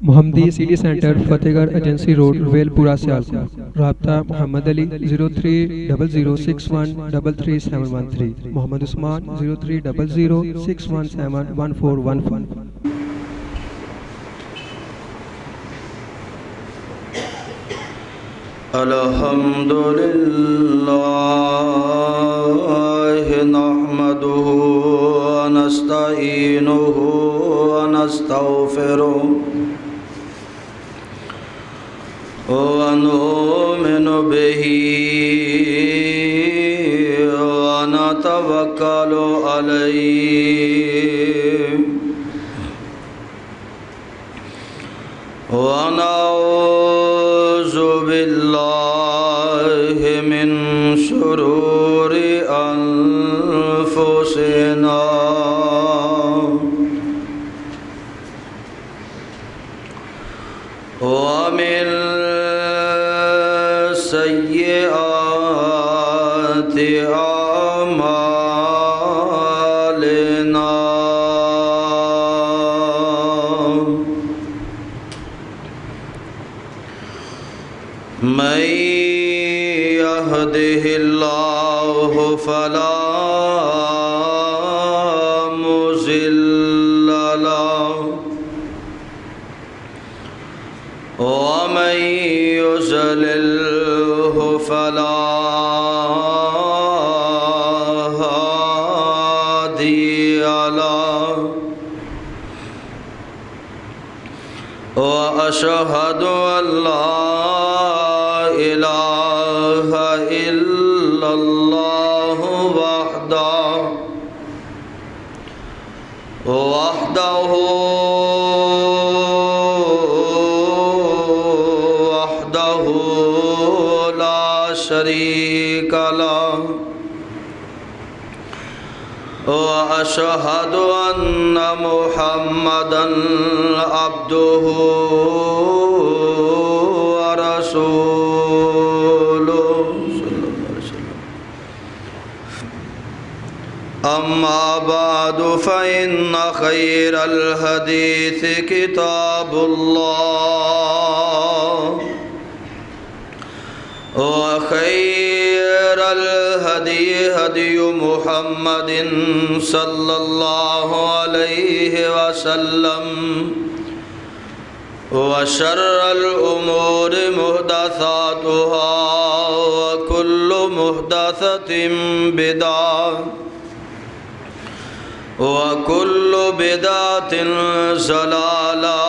محمدی city centre فتح گڑھ agency road well پورہ سیالکوٹ۔ رابطہ محمد علی 030061337113، محمد عثمان 030061711415۔ الحمدللہ نحمدہ ونستعینہ ونستغفرہ ونؤمن بہ ونتوکل علیہ ونعوذ باللہ من شرور انفسنا ومن سیئات اعمالنا من يهده الله فلا مضل له ومن يضلل فلا هادي له وأشهد أن لا إله إلا الله وحده لا شريك له وأشهد أن محمدًا عبده ورسوله صلى الله عليه وسلم. أما بعد فإن خير الحديث كتاب الله وخير الهدي هدي محمد صلى الله عليه وسلم وشر الأمور محدثاتها وكل محدثة بدعة وكل بدعة ضلالة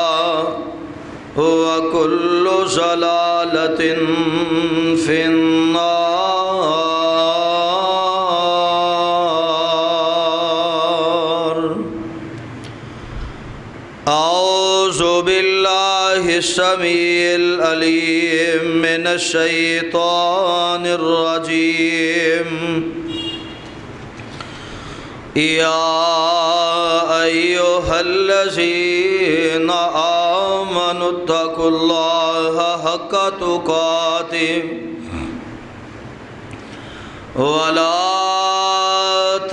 وكل ضلالة في النار. أعوذ بالله السميع العليم من الشيطان الرجيم. يا أيها الذين آمنوا اتقوا الله حق تقاته ولا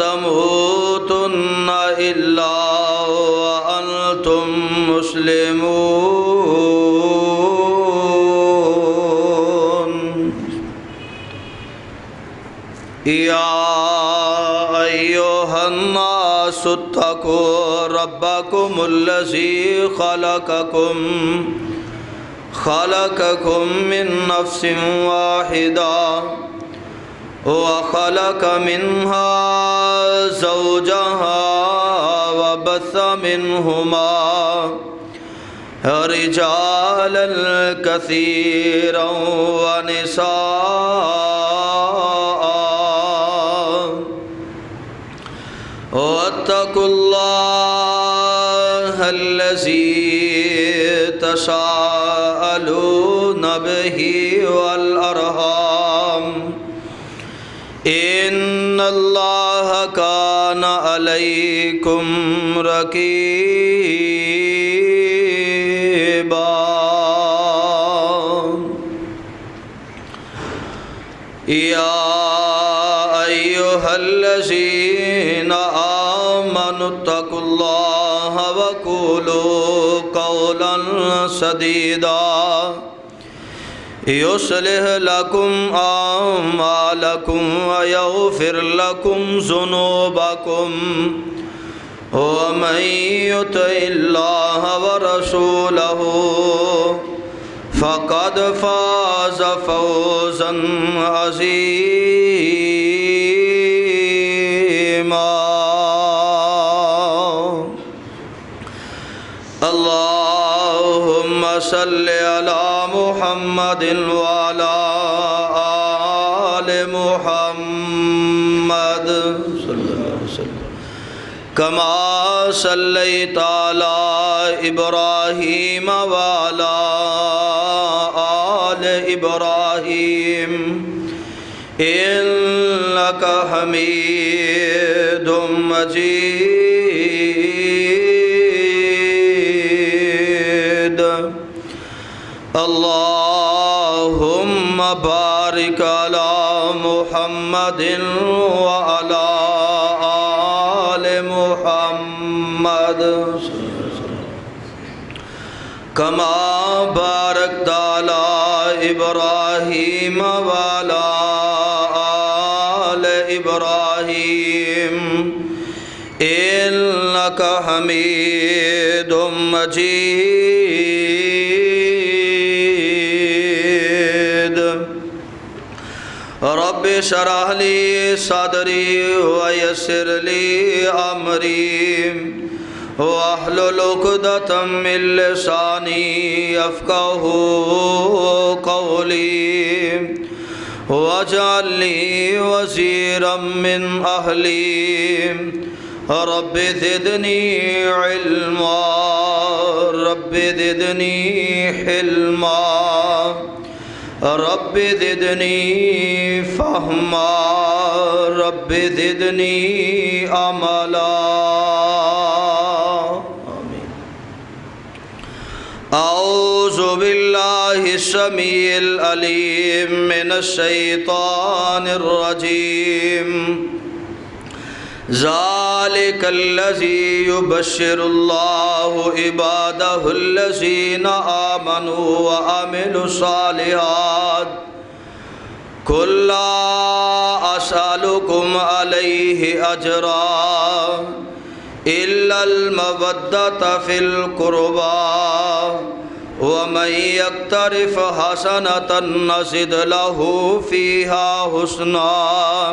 تموتن إلا وأنتم مسلمون. يا أيها الناس اتقوا ربكم الذي خلقكم من نفس واحدة وخلق منها زوجها وبث منهما رجالا كثيرا ونساء. واتقوا الله الذي تساءلون به والأرحام إن الله كان عليكم رقيبا. يا أيها الذين آمنوا اتقوا الله وقولوا قولا سديدا يصلح لكم أعمالكم ويغفر لكم ذنوبكم ومن يطع الله ورسوله فقد فاز فوزا عظيما اللهم صل على محمد وعلى آل محمد صلى الله عليه وسلم كما صليت على إبراهيم وعلى آل إبراهيم إنك حميد مجيد اللهم بارك على محمد وعلى آل محمد كما باركت على إبراهيم وعلى آل إبراهيم إنك حميد مجيد رب اشرح لي صدري ويسر لي أمري واحلل عقدة من لساني يفقهوا قولي واجعل لي وزيرا من أهلي رب زدني علما رب زدني حلما رب زدني فهما رب زدني عملا أعوذ بالله السميع العليم من الشيطان الرجيم ذلك الذي يبشر الله عباده الذين آمنوا وعملوا الصالحات قل لا أسألكم عليه أجرا إلا المودة في القربى ومن يقترف حسنة نزد له فيها حسنا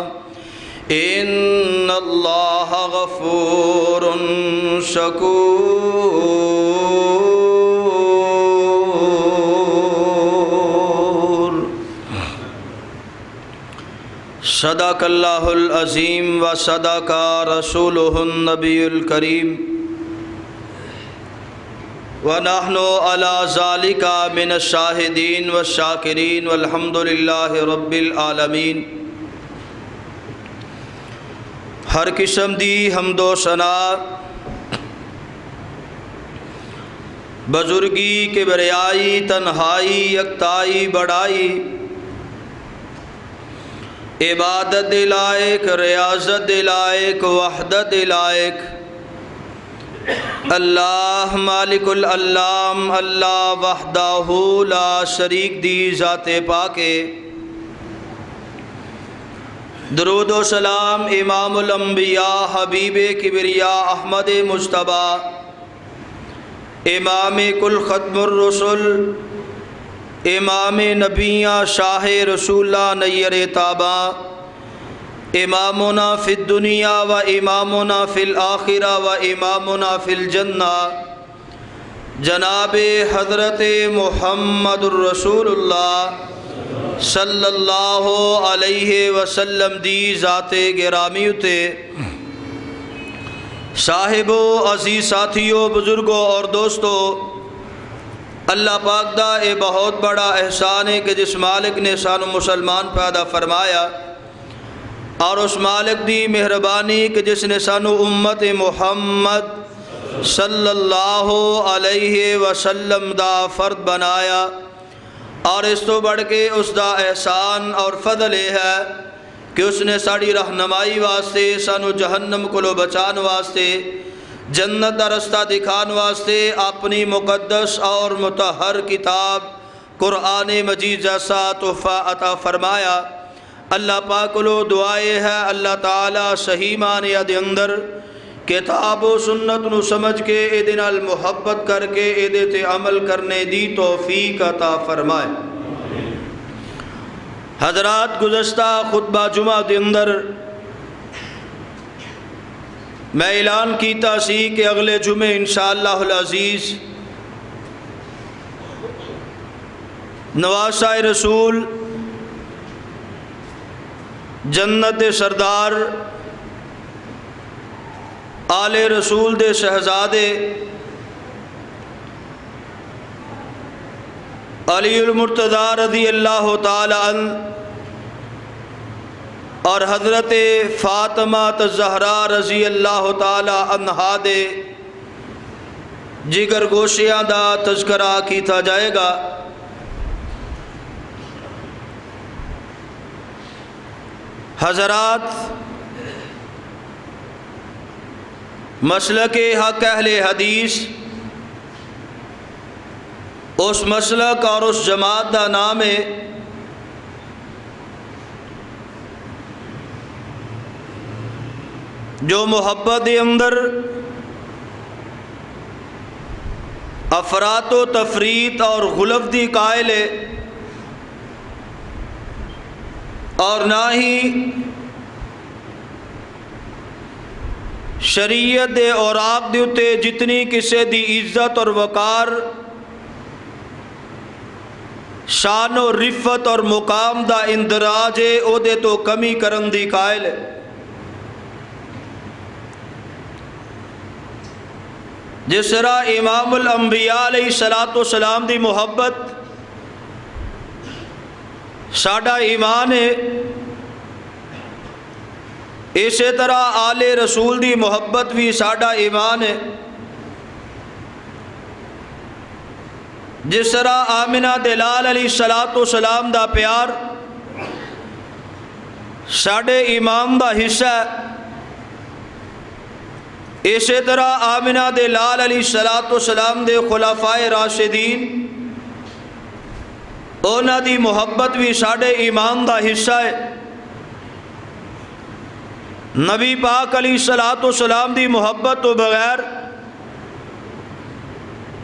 إن الله غفور شكور صدق الله العظيم وصدق رسوله النبي الكريم ونحن على ذلك من الشاهدين والشاكرين والحمد لله رب العالمين ہر قسم دی حمد و ثنا بزرگی کبریائی تنہائی یکتائی بڑائی عبادت لائق ریاضت لائق وحدت لائق اللہ مالک العلام اللہ وحدہ لا شریک دی ذات پاکے درود و سلام امام الانبیاء حبیب کبریاء احمد مجتبیٰ امام کل ختم الرسل امام نبیاں شاہ رسولہ نیر تاباں امامنا فی الدنیا و امامنا فی الآخرہ و امامنا فی الجنہ جناب حضرت محمد الرسول اللہ صلی اللہ علیہ وسلم دی ذات گرامی اتے صاحبو عزیز ساتھیوں بزرگوں اور دوستوں اللہ پاک دا اے بہت بڑا احسان ہے کہ جس مالک نے سانو مسلمان پیدا فرمایا اور اس مالک دی مہربانی کہ جس نے سانو امت محمد صلی اللہ علیہ وسلم دا فرد بنایا اور اس تو بڑھ کے اس دا احسان اور فضل ہے کہ اس نے ساڑی رہنمائی واسطے سانو جہنم کو بچان واسطے جنت دا رستہ دکھان واسطے اپنی مقدس اور مطہر کتاب قرآن مجید جیسا تحفہ عطا فرمایا۔ اللہ پاک کو دعائے ہے اللہ تعالیٰ صحیح معنی دے اندر کتاب و سنت نو سمجھ کے اے دے نال محبت کر کے اے دے تے عمل کرنے دی توفیق عطا فرمائے۔ حضرات، گزشتہ خطبہ جمعہ دے اندر میں اعلان کیتا سی کہ اگلے جمعے انشاءاللہ العزیز نواسہ رسول جنت دے سردار آل رسول دے شہزادے علی المرتضی رضی اللہ تعالی عنہ اور حضرت فاطمہ الزہرا رضی اللہ تعالی عنہا دے جگر گوشیاں دا تذکرہ کیتا جائے گا۔ حضرات، مسلک حق اہل حدیث اس مسلک اور اس جماعت دا نام ہے جو محبت دے اندر افراط و تفریط اور غلف دی قائل ہے، اور نہ ہی شریعت دے اوراق دے اتے جتنی کسے دی عزت اور وقار، شان و رفت اور مقام دا اندراج ہے او دے تو کمی کرن دی قائل ہے۔ جس طرح امام الانبیاء علیہ السلام دی محبت ساڈا ایمان ہے، اسی طرح آل رسول دی محبت بھی ساڈا ایمان ہے۔ جس طرح آمنہ دلال علیہ السلام دا پیار ساڈے ایمان دا حصہ ہے، اسی طرح آمنہ دلال علیہ السلام دے خلفائے راشدین اونا دی محبت بھی ساڈے ایمان دا حصہ ہے۔ نبی پاک علیہ السلام دی محبت تو بغیر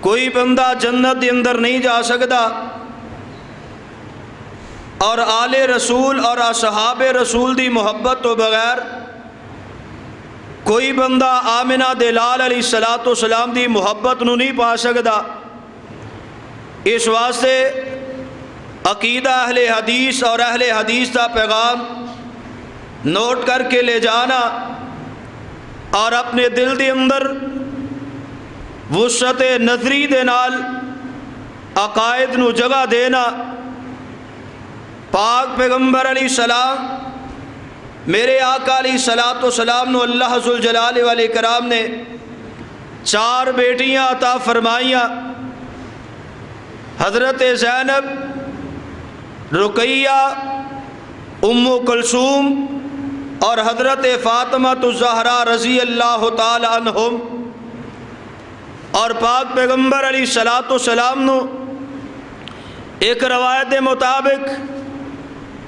کوئی بندہ جنت دے اندر نہیں جا سکتا، اور آل رسول اور اصحاب رسول دی محبت تو بغیر کوئی بندہ آمنہ دلال علیہ السلام دی محبت نو نہیں پا سکتا۔ اس واسطے عقیدہ اہل حدیث اور اہل حدیث دا پیغام نوٹ کر کے لے جانا اور اپنے دل دے اندر وسعت نظری دے نال عقائد نو جگہ دینا۔ پاک پیغمبر علیہ السلام میرے آقا علیہ السلام نو اللہ ذوالجلال والاکرام نے 4 بیٹیاں عطا فرمائیاں، حضرت زینب، رقیہ، ام کلثوم اور حضرت فاطمہ الزہرا رضی اللہ تعالی عنہم۔ اور پاک پیغمبر علیہ السلام نو ایک روایت دے مطابق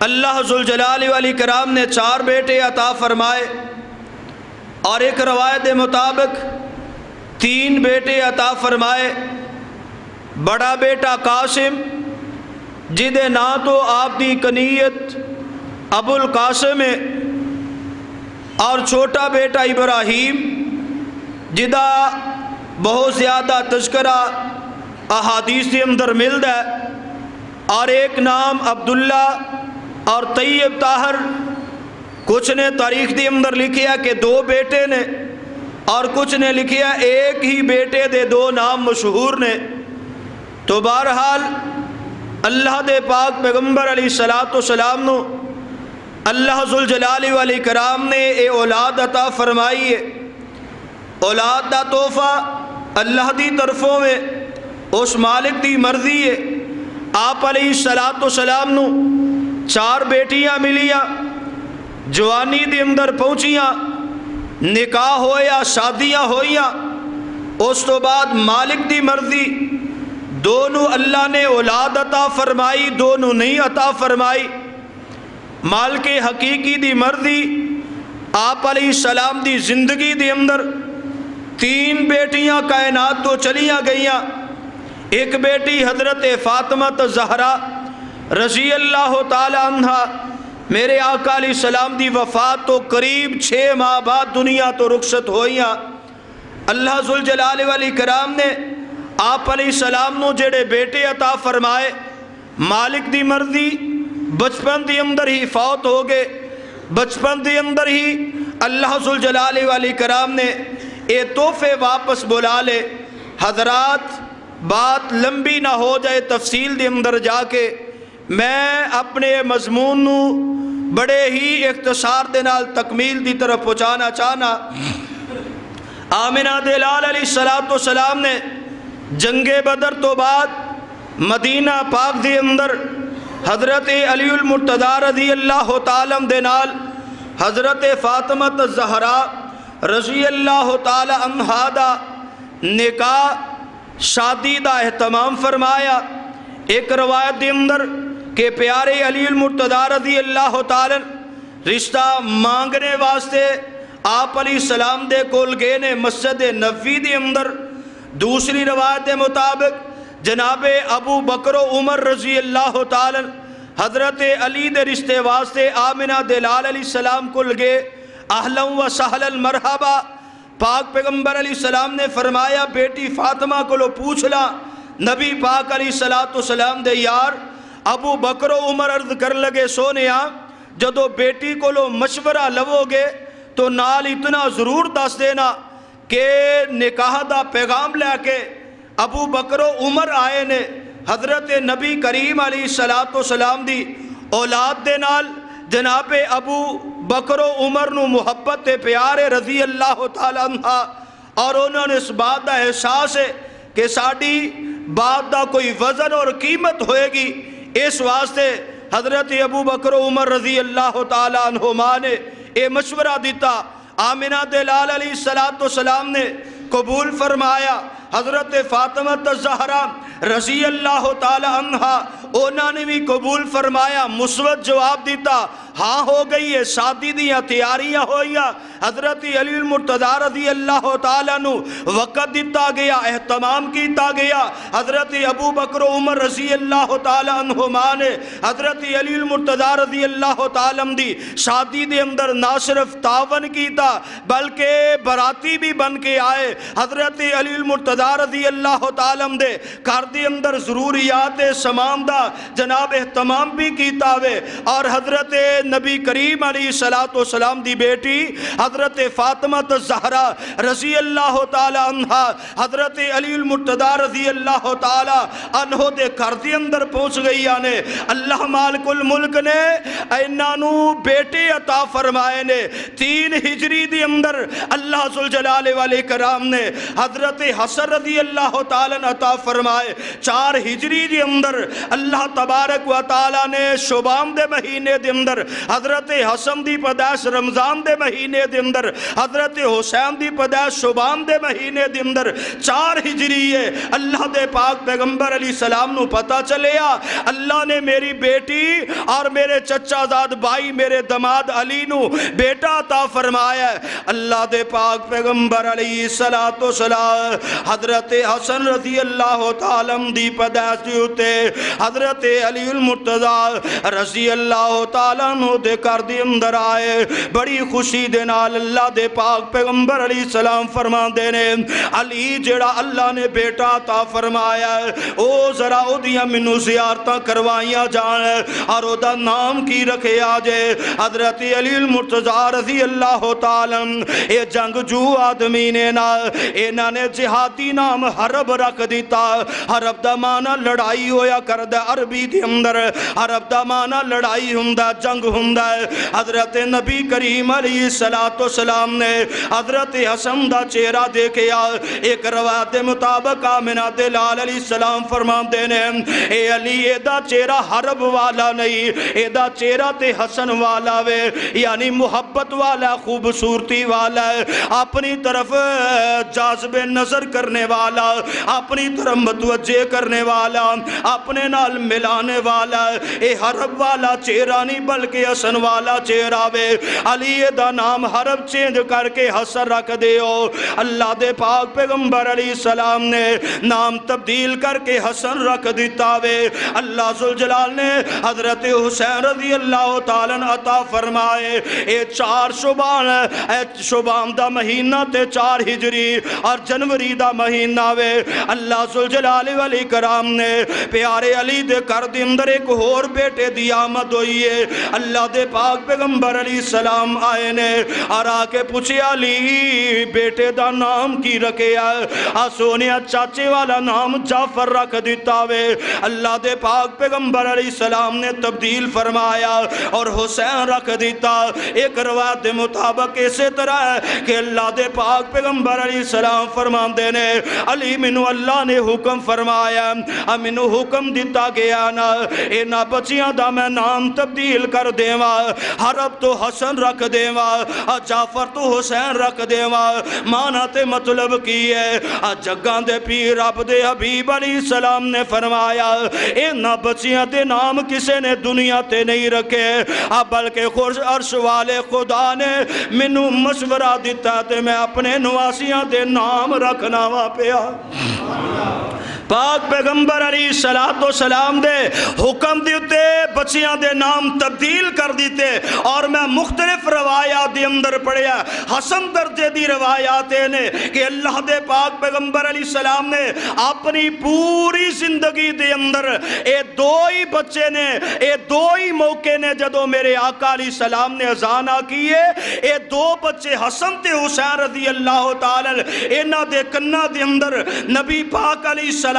اللہ ذوالجلال والاکرام نے 4 بیٹے عطا فرمائے، اور ایک روایت دے مطابق 3 بیٹے عطا فرمائے۔ بڑا بیٹا قاسم جدے نا تو آپ دی کنیت ابو القاسم ہے، اور چھوٹا بیٹا ابراہیم جدا بہت زیادہ تذکرہ احادیث کے اندر ملتا ہے، اور ایک نام عبداللہ اور طیب طاہر۔ کچھ نے تاریخ کے اندر لکھیا کہ 2 بیٹے نے، اور کچھ نے لکھیا ایک ہی بیٹے دے 2 نام مشہور نے۔ تو بہرحال اللہ دے پاک پیغمبر علیہ السلام نو اللہ ذوالجلال والاکرام نے اے اولاد عطا فرمائی ہے۔ اولاد دا تحفہ اللہ دی طرفوں میں اس مالک دی مرضی ہے۔ آپ علیہ السلام نو 4 بیٹیاں ملیاں، جوانی دے اندر پہنچیاں، نکاح ہویا، شادیاں ہوئیاں، اس تو بعد مالک دی مرضی، دونوں اللہ نے اولاد عطا فرمائی، دونوں نہیں عطا فرمائی۔ مالک حقیقی دی مرضی، آپ علیہ السلام دی زندگی دے اندر 3 بیٹیاں کائنات تو چلیاں گئیاں۔ ایک بیٹی حضرت فاطمہ زہرا رضی اللہ تعالی عنہا، میرے آقا علیہ السلام دی وفات تو قریب 6 ماہ بعد دنیا تو رخصت ہوئیاں۔ اللہ ذوالجلال والاکرام نے آپ علیہ السلام نو جڑے بیٹے عطا فرمائے، مالک دی مرضی بچپن دی اندر ہی فوت ہو گئے۔ بچپن دی اندر ہی اللہ ذوالجلال والاکرام نے اے تحفے واپس بلا لے۔ حضرات بات لمبی نہ ہو جائے، تفصیل دے اندر جا کے میں اپنے مضمون نو بڑے ہی اختصار دے نال تکمیل دی طرف پہنچانا چاہنا۔ آمنہ دے لال علیہ السلام نے جنگ بدر تو بعد مدینہ پاک دے اندر حضرت علی المرتضی رضی اللہ تعالیٰ دے نال حضرت فاطمہ الزہرا رضی اللہ تعالی عنہا دا نکاح شادی دا اہتمام فرمایا۔ ایک روایت دے اندر کہ پیارے علی المرتضی رضی اللہ تعالی رشتہ مانگنے واسطے آپ علیہ السلام دے کول گئے نے مسجد نبوی دے اندر۔ دوسری روایت دے مطابق جناب ابو بکر و عمر رضی اللہ تعالی حضرت علی دے رشتے واسطے آمنہ دلال علیہ السلام کول گئے۔ اہلا و سہلا مرحبا، پاک پیغمبر علیہ السلام نے فرمایا بیٹی فاطمہ کو لو پوچھ لا۔ نبی پاک علیہ السلام دے یار ابو بکر و عمر عرض کر لگے سونیا جدو بیٹی کو لو مشورہ لو گے تو نال اتنا ضرور دس دینا کہ نکاح دا پیغام لے کے ابو بکر و عمر آئے نے حضرت نبی کریم علیہ السلام دی اولاد دے نال جناب ابو بکر و عمر نو محبت پیارے رضی اللہ تعالی عنہ، اور انہوں نے اس بات دا احساس ہے کہ ساڑی بات دا کوئی وزن اور قیمت ہوئے گی، اس واسطے حضرت ابو بکر و عمر رضی اللہ تعالی عنہما نے اے مشورہ دیتا۔ آمنہ دلال علیہ السلام نے قبول فرمایا۔ حضرت فاطمہ الزہرا رضی اللہ تعالی عنہا انہوں نے بھی قبول فرمایا، مثبت جواب دیتا، ہاں ہو گئی ہے، شادی دیاں تیاریاں ہوئیاں۔ حضرت علی المرتضی رضی اللہ تعالیٰ نو وقت دیتا گیا، اہتمام کیتا گیا۔ حضرت ابو بکر و عمر رضی اللہ تعالیٰ عنہما نے حضرت علی المرتضی رضی اللہ تعالیٰ دی شادی دے اندر نہ صرف تعاون کیتا بلکہ براتی بھی بن کے آئے۔ حضرت علی المرتضی رضی اللہ تعالیٰ دے گھر دے اندر ضروریات سمام دا جناب اہتمام بھی کیتا ہوئے، اور حضرت نبی کریم علیہ السلام دی بیٹی حضرت فاطمہ الزہرا رضی اللہ تعالی عنہ حضرت علی المرتضی رضی اللہ تعالی عنہ دے گھر دے اندر پہنچ گئی آنے۔ اللہ مالک الملک نے اینانو بیٹے عطا فرمائے نے۔ 3 ہجری دے اندر اللہ ذوالجلال والاکرام نے حضرت حسن رضی اللہ تعالی عطا فرمائے۔ 4 ہجری دے اندر اللہ تبارک و تعالی نے شعبان دے مہینے دے اندر حضرت حسن دی پیدائش رمضان دے مہینے دے اندر، حضرت حسین دی پیدائش شعبان دے مہینے دے اندر 4 ہجری ہے۔ اللہ دے پاک پیغمبر علیہ السلام نو پتہ چلیا اللہ نے میری بیٹی اور میرے چچا زاد بھائی میرے دماد علی نو بیٹا عطا فرمایا ہے۔ اللہ دے پاک پیغمبر علیہ السلام حضرت حسن رضی اللہ تعالیٰ دی پیدائش دیوتے حضرت علی المرتضی رضی اللہ تعالیٰ عنہ دے کر دی اندر آئے۔ بڑی خوشی دے نال اللہ دے پاک پیغمبر علیہ السلام فرما دینے علی جڑا اللہ نے بیٹا عطا فرمایا ہے او ذرا او دیاں منو زیارتاں کروائیاں جان اور او دا نام کی رکھے آجے حضرت علی المرتضی رضی اللہ تعالیٰ اے جنگ جو آدمی نے نا اینا نے جہادی نام حرب رکھ دیتا۔ حرب دا مانا لڑائی ہویا کردہ عربی دی اندر، حرب دا مانا لڑائی ہندہ جنگ ہوندا ہے۔ حضرت نبی کریم علیہ السلام نے حضرت حسن دا چہرہ دیکھیا۔ ایک روایت مطابق آمنہ دے لال علیہ السلام فرماندے نے اے علی اے دا چہرہ حرب والا نہیں، اے دا چہرہ تے حسن والا وے، یعنی محبت والا، خوبصورتی والا ہے، اپنی طرف جاذب نظر کرنے والا، اپنی طرف متوجہ کرنے والا، اپنے نال ملانے والا، اے حرب والا چہرہ نہیں بلکہ حسن والا چہرہ وے۔ علی دا نام حرب چینج کر کے حسن رکھ دیو۔ اللہ دے پاک پیغمبر علیہ السلام نے نام تبدیل کر کے حسن رکھ دیتا وے۔ اللہ ذوالجلال نے حضرت حسین رضی اللہ تعالیٰ عطا فرمائے اے 4 شعبان دا مہینہ تے 4 ہجری اور جنوری دا مہینہ وے۔ اللہ ذوالجلال والاکرام نے پیارے علی دے کر دے اندر ایک اور بیٹے دی آمد ہوئی ہے۔ اللہ دے پاک پیغمبر علیہ السلام آئے نے اور آ کے پوچھے علی بیٹے دا نام کی رکھیا ہے؟ سونیا چاچے والا نام جعفر رکھ دیتا وے۔ اللہ دے پاک پیغمبر علیہ السلام نے تبدیل فرمایا اور حسین رکھ دیتا۔ ایک روایت مطابق اسی طرح ہے کہ اللہ دے پاک پیغمبر علیہ السلام فرماندے نے علی منو اللہ نے حکم فرمایا، منو حکم دیتا گیا نا اینا بچیاں دا میں نام تبدیل کر دیوا، حرب تو حسن رکھ دیوا، جعفر تو حسین رکھ دیوا۔ مانا تے مطلب کی ہے جگاں دے پیر رب دے حبیب علیہ السلام نے فرمایا اینا بچیاں دے نام کسے نے دنیا تے نہیں رکھے، بلکہ خورش عرش والے خدا نے منو مشورہ دیتا تے میں اپنے نواسیاں دے نام رکھنا وا پیا۔ پاک پیغمبر علیہ السلام دے حکم دیتے بچیاں دے نام تبدیل کر دیتے۔ اور میں مختلف روایات دے اندر پڑھیا حسن درجے دی روایات نے کہ اللہ دے پاک پیغمبر علیہ السلام نے اپنی پوری زندگی دے اندر اے 2 ہی بچے نے، اے 2 ہی موقع نے جدو میرے آقا علیہ السلام نے اذان کیے، اے 2 بچے حسن تے حسین رضی اللہ تعالی انہاں دے کناں دے اندر نبی پاک علیہ السلام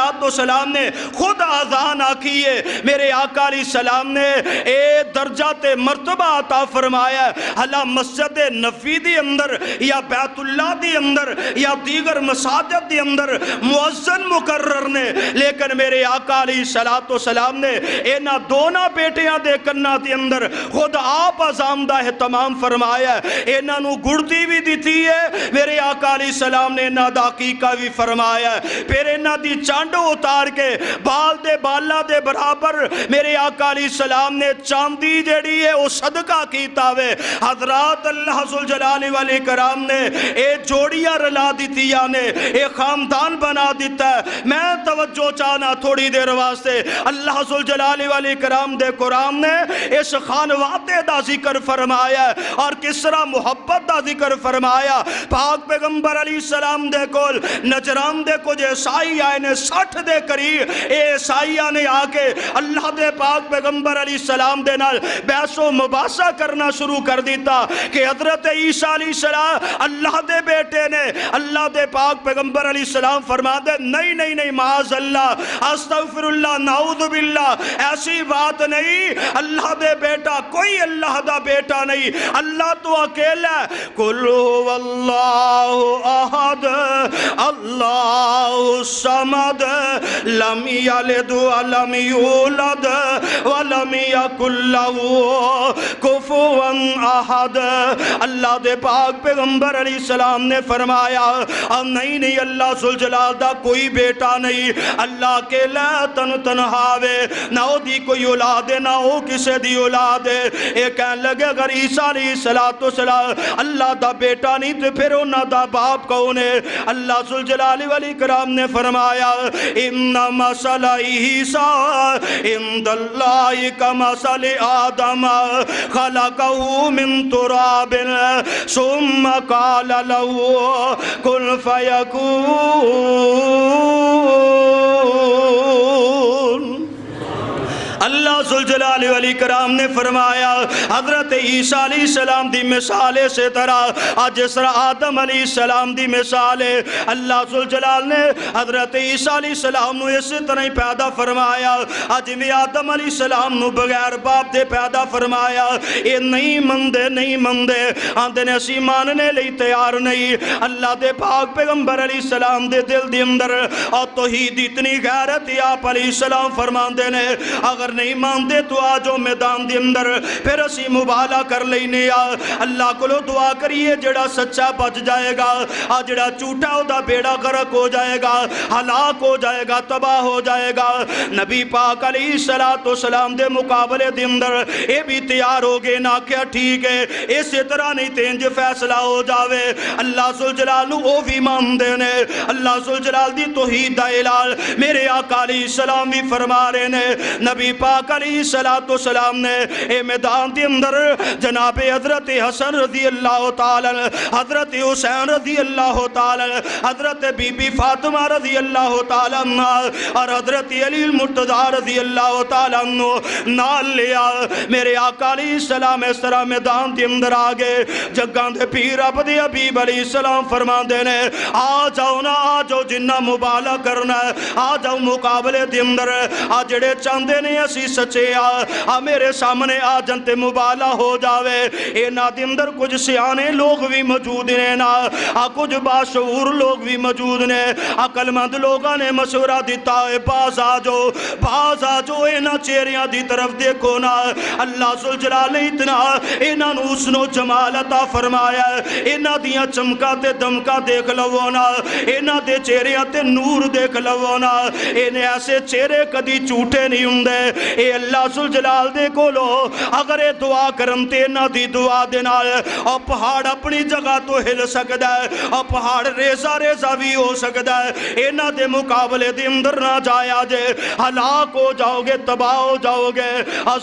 نے خود اذان کیے۔ میرے آقا علیہ السلام نے اے درجات مرتبہ عطا فرمایا۔ اللہ مسجد نبوی دی اندر یا بیت اللہ دی اندر یا دیگر مساجد دی اندر مؤذن مقرر نے، لیکن میرے آقا علیہ السلام نے اینا دونوں بیٹیاں دے کناں دے اندر خود آپ اذان دا اہتمام فرمایا، اینا نو گڑتی بھی دیتی ہے۔ میرے آقا علیہ السلام نے اینا دا عقیقہ بھی فرمایا، پھر اینا دی چانڈو اتار کے بال دے بالا دے برابر میرے آقا علیہ السلام نے چاندی جڑی ہے وہ صدقہ کیتا وے۔ حضرات اللہ ذوالجلال والاکرام نے اے جوڑیاں رلا دیتیاں نے اے خاندان بنا دیتا ہے۔ میں توجہ چاہنا تھوڑی دیر واسطے اللہ ذوالجلال والاکرام دے قرآن نے اس خانواتے دا ذکر فرمایا اور کس طرح محبت دا ذکر فرمایا۔ پاک پیغمبر علیہ السلام دے کول نجران دے کو جے عیسائی آئے نے 60 دے قریب اے عیسائیہ نے آکے اللہ دے پاک پیغمبر علیہ السلام دے نال بحث و مباحثہ کرنا شروع کر دیتا کہ حضرت عیسیٰ علیہ السلام اللہ دے بیٹے نے۔ اللہ دے پاک پیغمبر علیہ السلام فرما دے نہیں معاذ اللہ استغفر اللہ نعوذ باللہ، ایسی بات نہیں، اللہ دے بیٹا کوئی اللہ دا بیٹا نہیں، اللہ تو اکیلا ہے۔ قل هو اللہ احد اللہ الصمد لم یلد ولم یولد ولم یکن لہ کفوا احد۔ اللہ دے پاک پیغمبر علیہ السلام نے فرمایا نہیں اللہ ذوالجلال دا کوئی بیٹا نہیں، اللہ اکیلا تنہا وے، نہ او دی کوئی اولاد ہے نہ او کسے دی اولاد ہے۔ اے کہنے لگے اگر عیسیٰ علیہ السلام اللہ دا بیٹا نہیں تو پھر انہاں دا باپ کون ہے؟ اللہ ذوالجلال والاکرام نے فرمایا ان مثل عیسیٰ عند اللہ کمثل آدم خلقہ من تراب ثم قال له کن فیکون۔ اللہ ذوالجلال والاکرام نے فرمایا حضرت عیسیٰ علیہ السلام دی مثال سے طرح آج جس طرح آدم علیہ السلام دی مثال ہے اللہ ذوالجلال نے حضرت عیسیٰ علیہ السلام نو اس طرح ہی پیدا فرمایا آج میں آدم علیہ السلام نو بغیر باپ دے پیدا فرمایا اے نہیں مندے آندے نے اسی ماننے لئی تیار نہیں اللہ دے پاک پیغمبر علیہ السلام دے دل دی اندر اور توحید اتنی غیرت آپ علیہ السلام فرمان دے نے اگر نہیں ماندے تو آجو میدان دی اندر پھر اسی مبالہ کر لینے اللہ کو لو دعا کریے جڑا سچا بچ جائے گا جڑا چوٹا ہو دا بیڑا غرق ہو جائے گا ہلاک ہو جائے گا تباہ ہو جائے گا نبی پاک علیہ السلام دے مقابلے دے اندر اے بھی تیار ہو گئے نہ کیا ٹھیک ہے اسی طرح نہیں تینج فیصلہ ہو جاوے اللہ ذوالجلال او بھی مان دینے اللہ ذوالجلال دی توحید دا اعلان میرے آقا علیہ السلام بھی فرما رہے نے نبی پاک علیہ السلام نے اے میدان دی اندر جناب حضرت حسن رضی اللہ تعالی حضرت حسین رضی اللہ تعالی حضرت بی بی فاطمہ رضی اللہ تعالی اور حضرت علی المرتضی رضی اللہ تعالی نال لیا میرے آقا علیہ السلام اس طرح میدان دی اندر آگے جگاں دے پیر اب دے حبیب علیہ السلام فرما دینے آ جاؤ نا آ جاؤ جنہ مبالہ کرنا آ جاؤ مقابلے دے اندر آ جڑے چاندے نے اسی سچے آ میرے سامنے آ جنتے مبالہ ہو جاوے اے نا دے اندر کچھ سیانے لوگ بھی موجود نے نا کچھ باشعور لوگ بھی موجود نے عقل مند لوگاں نے مشورہ دیتا ہے باز آ جو اے نا چہریاں دی طرف دیکھو نا اللہ ذوالجلال نے اتنا اینا نو حسن و جمال عطا فرمایا اینا دیاں چمکا تے دمکا دیکھ لو نا اینا دے چہریاں تے نور دیکھ لو نا اینے ایسے چہرے کدی جھوٹے نہیں ہوندے اے اللہ ذوالجلال دے کولو اگر اے دعا کرن تے اینا دی دعا دے نال اور پہاڑ اپنی جگہ تو ہل سکدا ہے اور پہاڑ ریزہ بھی ہو سکدا ہے اینا دے مقابلے دے اندر نہ جایا جے ہلاک ہو جاؤ گے تباہ ہو جاؤ گے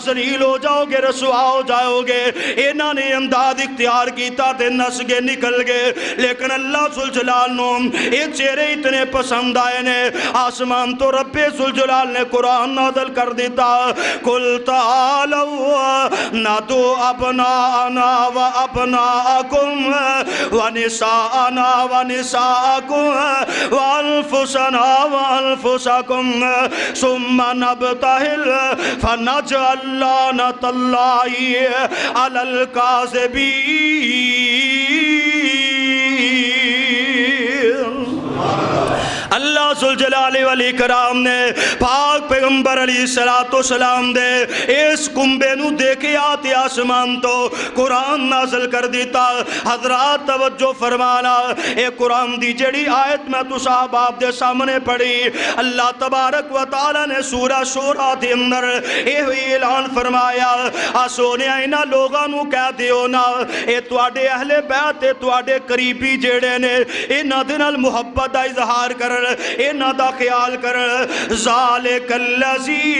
ذلیل ہو جاؤ گے رسوا ہو جاؤ گے اینا نے انداز اختیار کیتا تے نس گے نکل گے لیکن اللہ ذوالجلال نو اے چہرے اتنے پسند آئے نے آسمان تو رب ذوالجلال نے قرآن نازل کر دیتا قل تعالوا ندعو ابناءنا و ابناءکم و نساءنا و نساءکم و انفسنا و انفسکم ثم نبتہل فنجعل لعنۃ اللہ علی الکاذبین اللہ ذوالجلال والاکرام نے پاک پیغمبر علیہ السلام دے اس کنبے نو دیکھے آتے آسمان تو قرآن نازل کر دیتا حضرات توجہ فرمانا اے قرآن دی جڑی آیت میں تو صاحب آپ دے سامنے پڑھی اللہ تبارک و تعالی نے سورہ شورہ دے اندر اے ہوئی اعلان فرمایا سونے اینا لوگاں نو کہہ دیو نا اے تواڈے اہل بیت اے تواڈے قریبی جڑے نے اینا دے نال محبت دا اظہار کر اینا دا خیال کر ذالک الذی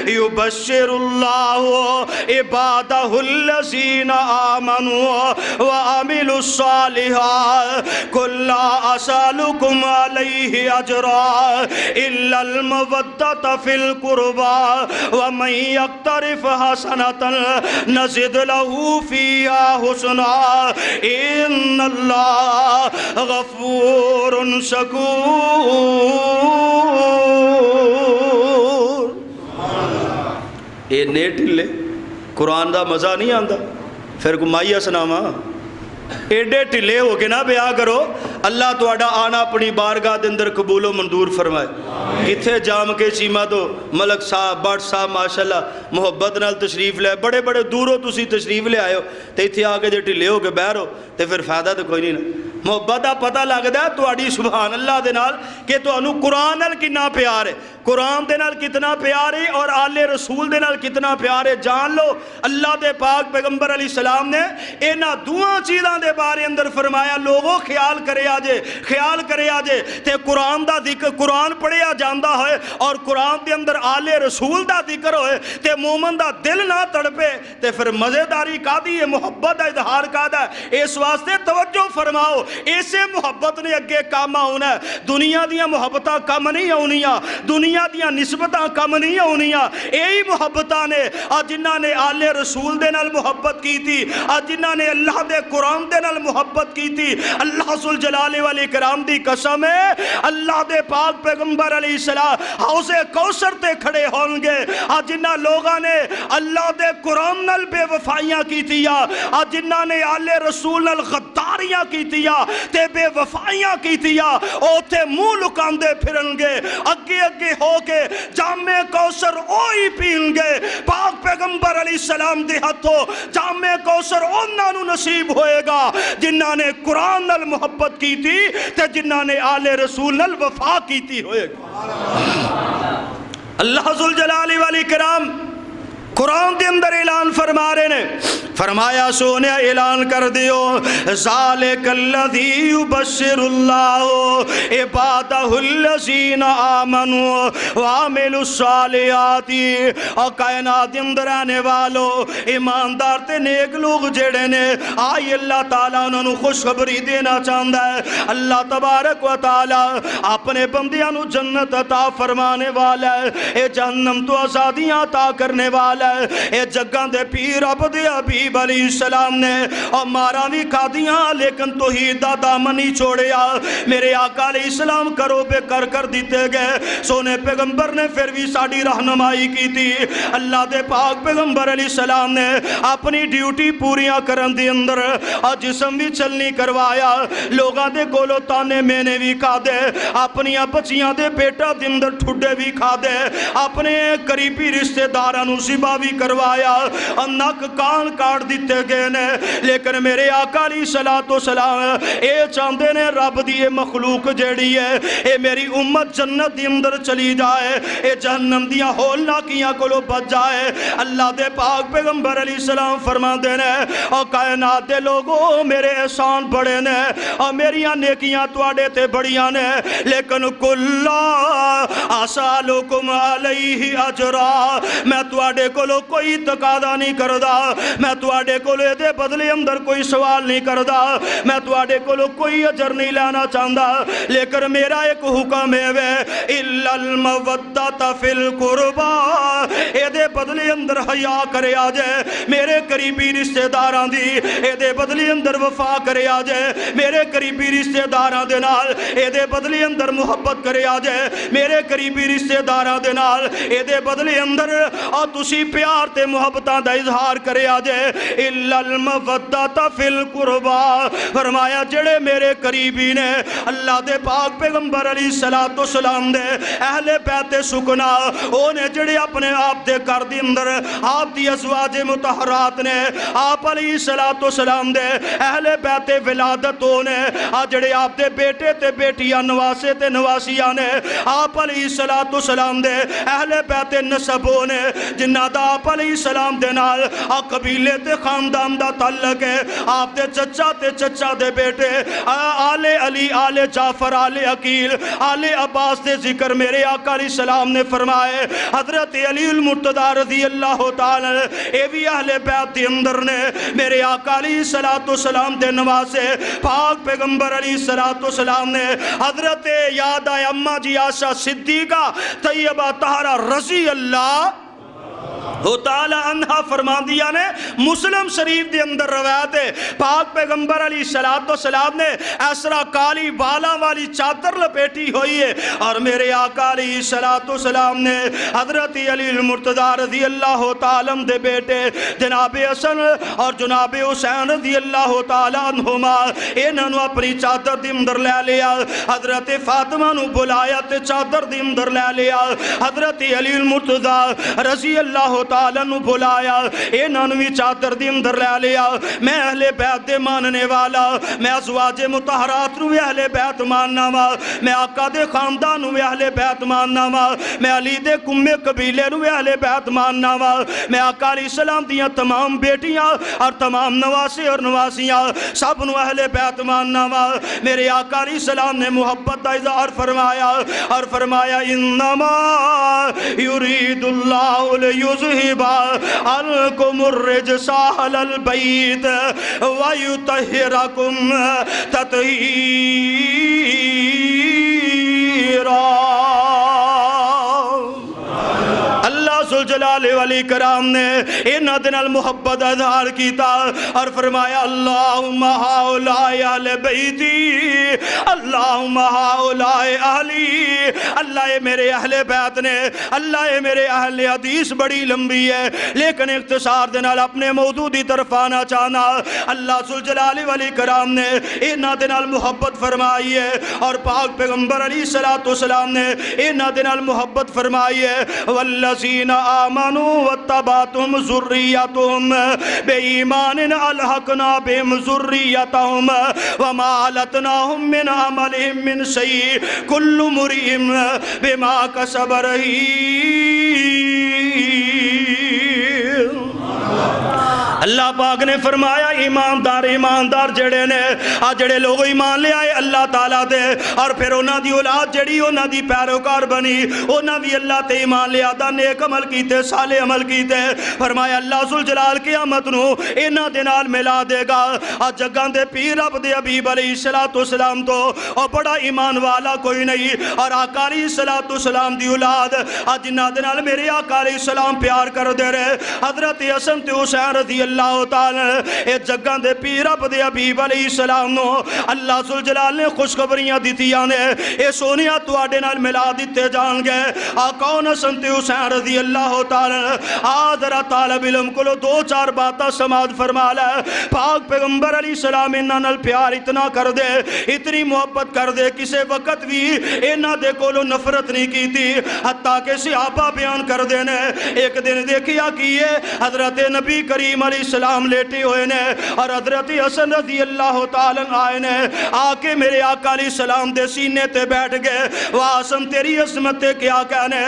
یبشر اللہ عبادہ الذین آمنوا وعملوا الصالحات قل لا اسالکم علیہ اجرا الا المودۃ فی القربى ومن یقترف حسنۃ نزد له فیہا حسنا ان اللہ غفور شکور اے نیٹ لے قرآن دا مزہ نہیں آندا پھر گمائیہ سناما ایڈے ٹلے ہو کے نہ بیاہ کرو اللہ تو اڈا آنا اپنی بارگاہ دے اندر قبول و منظور فرمائے کتھے جام کے چیمہ تو ملک صاحب بٹ صاحب ماشاءاللہ محبت نال تشریف لے بڑے بڑے دوروں تسی تشریف لے آئے ہو تے اتھے آگے جے ٹلے ہو کے بہر ہو تے پھر فائدہ تو کوئی نہیں نا محبت دا پتہ لگدا ہے تو اڈی سبحان اللہ دے نال کہ تو انو قرآن نال کتنا پیار ہے قرآن دے نال کتنا پیار ہے اور آل رسول دے نال کتنا پیار ہے جان لو اللہ دے پاک پیغمبر علیہ السلام نے اینا دعا چیزاں دے بارے اندر فرمایا لوگوں خیال کرے آجے تے قرآن دا ذکر قرآن پڑھیا جاندہ ہوئے اور قرآن دے اندر آل رسول دا ذکر ہوئے تے مومن دا دل نہ تڑپے تے پھر مزیداری کا دی محبت دا اظہار کا دا اس واسطے توجہ فرماؤ اسے محبت نے اگے کام آنا ہے. دنیا دیاں محبتاں کم نہیں آنیاں, دنیا دیاں نسبتاں کم نہیں آنیاں. یہی محبتاں نے جنہاں نے آل رسول دے نال محبت کی تھی, جنہاں نے اللہ دے قرآن دے نال محبت کی تھی. اللہ ذوالجلال والاکرام دی قسم ہے, اللہ دے پاک پیغمبر علیہ السلام حوض کوثر تے کھڑے ہون گے جنہاں لوگاں نے اللہ دے قرآن نال بے وفائیاں کی تیا, جنہاں نے آل رسول نال غداریاں کی تیا تے بے وفائیاں کی تیا, اوتھے منہ لکاندے پھرن گے. اگے اگے ہو کے جام کوثر اوہی پین گے. پاک پیغمبر علیہ السلام دے ہتھوں جام کوثر انہاں نوں نصیب ہوئے گا جنہاں نے قرآن نال محبت کی تھی تے جنہاں نے آل رسول نال وفا کی تھی ہوئے گا. اللہ ذوالجلال والاکرام قرآن دے اندر اعلان فرما رہے نے, فرمایا سونے اعلان کر دیو ذالک الذی یبشر اللہ عبادہ الذین آمنوا وعملوا الصالحات. اور کائنات دے اندر آنے والو ایماندار تے نیک لوگ جڑے نے آئی اللہ تعالیٰ انہوں نے خوشخبری دینا چاہتا ہے. اللہ تبارک و تعالیٰ اپنے بندیاں نو جنت عطا فرمانے والا ہے, اے جہنم تو آزادیاں عطا کرنے والا ہے. اے جگہ دے پیر عبد حبیب علیہ السلام نے اور مارا بھی کھا دیاں لیکن توحید دا دامن ہی چھوڑیا. میرے آقا علیہ السلام کرو بے کر دیتے گئے. سونے پیغمبر نے پھر بھی ساڑی رہنمائی کی تھی. اللہ دے پاک پیغمبر علیہ السلام نے اپنی ڈیوٹی پوریاں کرن دی اندر اور جسم بھی چلنی کروایا. لوگاں دے گولو تانے میں نے بھی کھا دے, اپنی بچیاں دے بیٹا دے اندر ٹھڈے بھی کھا دے, اپنے قریبی رشتہ داراں نو ذبح بھی کروایا, اور نک کان کاٹ دیتے گئے نے. لیکن میرے آقا علیہ السلام اے چاندے نے رب دی اے مخلوق جیڑی ہے اے میری امت جنت دی اندر چلی جائے, اے جہنم دیاں ہول ناکیاں کولو بچ جائے. اللہ دے پاک پیغمبر علیہ السلام فرما دے نے اور کائنات دے لوگوں میرے احسان بڑے نے اور میریاں نیکیاں تواڈے تے بڑیاں نے, لیکن کلا اسالکم علیہ اجرا, میں تواڈے کولو کوئی تقاضا نہیں کردا, میں تواڈے کولو دے بدلے اندر کوئی سوال نہیں کردا, میں تواڈے کولو کوئی اجر نہیں لینا چاہندا. لیکن میرا ایک حکم ہے وے الا المودۃ فی القربا, اے دے بدلے اندر حیا کرے آ جائے میرے قریبی رشتہ داراں دی, اے دے بدلے اندر وفا کرے آ جائے میرے قریبی رشتہ داراں دے نال, اے دے بدلے اندر محبت کرے آ جائے میرے قریبی رشتہ داراں دے نال, اے دے بدلے اندر اور تسی پیار تے محبتاں دا اظہار کرے آ جائے. الا المودۃ فی القربا, فرمایا جڑے میرے قریبی نے اللہ دے پاک پیغمبر علیہ السلام دے اہل بیت سکنا, او نے جڑے اپنے آپ دے گھر دے اندر آپ دی ازواج مطہرات نے, آپ علیہ السلام دے اہل بیت ولادت او نے, جڑے آپ دے بیٹے تے بیٹیاں نواسے تے نواسیاں نے, آپ علیہ السلام دے اہل بیت نسب او نے جنہ دا آپ علیہ السلام دے نال قبیلے تے خاندان دا تعلق ہے. آپ دے چچا تے چچا دے بیٹے آل علی, آل جعفر, آل عقیل, آل عباس دے ذکر میرے آقا علیہ السلام نے فرمائے. حضرت علی المرتضیٰ رضی اللہ تعالی اے بھی اہل بیت دے اندر نے. میرے آقا علیہ السلام دے نواسے پاک پیغمبر علیہ السلام نے حضرت یاد آئے اماں جی عائشہ صدیقہ طیبہ طاہرہ رضی اللہ تعالی عنہ فرما دیا نے. مسلم شریف دے اندر روایت ہے پاک پیغمبر علیہ السلام نے ایسرا کالی بالا والی چادر لپیٹی ہوئی ہے اور میرے آقا علیہ السلام نے حضرت علی المرتضیٰ رضی اللہ تعالی دے بیٹے جناب حسن اور جناب حسین رضی اللہ تعالی عنہما انہاں نو اپنی چادر دے اندر لے لیا. حضرت فاطمہ نو بلایا تے چادر دے اندر لے لیا. حضرت علی المرتضیٰ رضی اللہ تعالیٰ نو بلایا, انہاں نو بھی چادر دے اندر لے لیا. میں اہل بیت دے ماننے والا, میں ازواج مطہرات نو اہل بیت ماننا وا, میں آقا دے خاندان نو اہل بیت ماننا وا, میں علی دے کم قبیلے نو اہل بیت ماننا وا, میں آقا علیہ السلام دیاں تمام بیٹیاں اور تمام نواسے اور نواسیاں سب نو اہل بیت ماننا وا. میرے آقا علیہ السلام نے محبت دا اظہار فرمایا اور فرمایا انما یرید اللہ لیظہر یذہبا عنکم الرجس اہل البیت ویطہرکم تطہیرا۔ اللہ ذوالجلال والاکرام نے انہاں دے نال محبت اظہار کیتا اور فرمایا اللہم ہؤلاء اہل بیتی، اللہم ہؤلاء اہلی، اللہ یہ میرے اہل بیت نے، اللہ یہ میرے اہل حدیث بڑی لمبی ہے لیکن اختصار دے نال اپنے موضوع دی طرف آنا چاہنا۔ اللہ ذوالجلال والاکرام نے انہاں دے نال محبت فرمائی ہے اور پاک پیغمبر علیہ السلام نے انہاں دے نال محبت فرمائی ہے۔ والذین آمنوا واتبعتهم ذریتهم بإیمان الحقنا بهم ذریتهم وما علتناهم من عملهم من شیء کل امرئ بما کسب رہین۔ اللہ پاک نے فرمایا ایماندار جڑے نے جڑے لوگ ایمان لے آئے اللہ تعالیٰ دے اور پھر انہاں دی اولاد جڑی انہاں دی پیروکار بنی انہاں بھی اللہ تے ایمان لے آدھا نیک عمل کیتے صالح عمل کیتے، فرمایا اللہ ذوالجلال قیامت نو انہاں دے نال ملا دے گا۔ جگاں دے پیر رب دے حبیب علیہ السلام تو اور بڑا ایمان والا کوئی نہیں، اور آقا علیہ السلام دی اولاد جنہاں دے نال میرے آقا علیہ السلام پیار کر دے رہے حضرت حسن تے حسین رضی اللہ تعالی اے جگاں دے پیر رب دے حبیب علیہ السلام نو اللہ ذوالجلال نے خوشخبریاں دتیاں نے اے سونیا تواڈے نال ملا دتے جان گے۔ کون حسن تے حسین رضی اللہ تعالی ذرا طالب علم کو دو چار باتاں سماعت فرما لے۔ پاک پیغمبر علیہ السلام انہاں نال پیار اتنا کر دے، اتنی محبت کر دے، کسے وقت بھی انہاں دے کولو نفرت نہیں کی تھی، حتیٰ کہ صحابہ بیان کر دینے ایک دن دیکھیا کیے حضرت نبی کریم علیہ السلام لیٹے ہوئے نے اور حضرت حسن رضی اللہ تعالیٰ آئے نے آ کے میرے آقا علیہ السلام دے سینے تے بیٹھ گئے۔ حسن تیری عظمت تے کیا کہنے،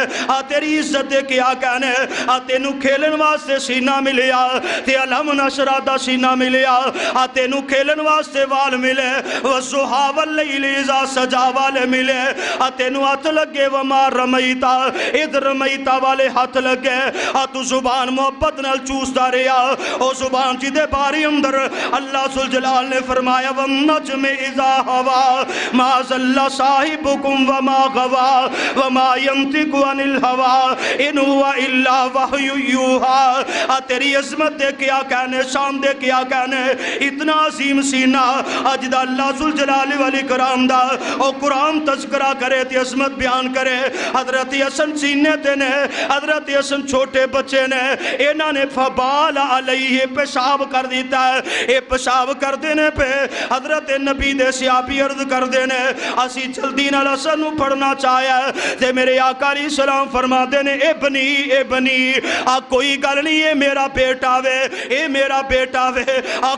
تیری عزت تے کیا کہنے، تینو کھیلن واسطے سینہ ملیا، تے علم نشرہ دا سینہ ملیا، تینو کھیلن واسطے وال ملے، وَالضُّحَىٰ وَاللَّيْلِ إِذَا سَجَىٰ والے ملے، تینو ہاتھ لگے وَمَا رَمَيْتَ اِذْ رَمَيْتَ والے ہاتھ لگے، تو زبان محبت نال چوسدا رہیا، او زبان جی دے باری اندر اللہ ذوالجلال نے فرمایا وَالنَّجْمِ إِذَا هَوَىٰ مَا ضَلَّ صَاحِبُكُمْ وَمَا غَوَىٰ وَمَا يَنطِقُ عَنِ الْهَوَىٰ إِنْ هُوَ إِلَّا وَحْيٌ يُوحَىٰ۔ تیری عظمت دے کیا کہنے، شان دے کیا کہنے، اتنا عظیم سینہ اجدا اللہ ذوالجلال والاکرام دا او قرآن تذکرہ کرے تے عظمت بیان کرے۔ حضرت حسن سینے تے نے، حضرت حسن چھوٹے بچے نے، انہاں نے فبال علیہ پیشاب کر دیتا ہے، اے پیشاب کر دینے پہ حضرت نبی دے صحابی عرض کر دینے اسی جلدی نال حسن نو پڑھنا چاہیا تے میرے آقا علیہ السلام فرما دینے ابنی کوئی گل نہیں، اے میرا بیٹا وے، اے میرا بیٹا وے،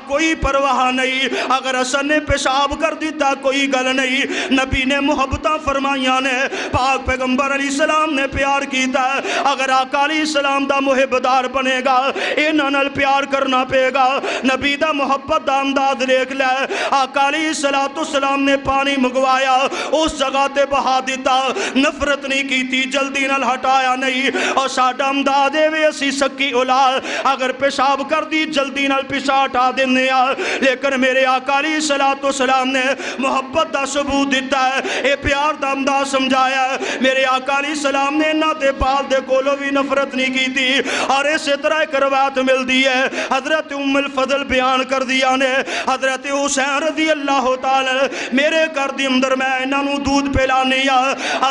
کوئی پرواہ نہیں، اگر حسن نے پیشاب کر دیتا کوئی گل نہیں۔ نبی نے محبتاں فرمائیاں نے، پاک پیغمبر علیہ السلام نے پیار کیتا ہے، اگر آقا علیہ السلام دا محبدار بنے گا انہاں نال پیار کرنا پے گا۔ نبی دا محبت دا انداز دیکھ لے، آقا علیہ السلام نے پانی منگوایا اس جگہ تے بہا دیتا، نفرت نہیں کیتی، جلدی نال ہٹایا نہیں، اور ساڈا امداد وے اسی سکی اولاد اگر پیشاب کر دی جلدی نال پیشاب ہٹا دینے لیکن میرے آقا علیہ السلام نے محبت دا ثبوت دیتا ہے، اے پیار دا انداز سمجھایا ہے۔ میرے آقا علیہ السلام نے نہ دے پال دے کولو بھی نفرت نہیں کی تھی، اور اسی طرح ایک روایت مل دی ہے حضرت ام الفضل بیان کر دیا نے حضرت حسین رضی اللہ تعالی میرے گھر دی اندر میں انہاں نو دودھ پلانے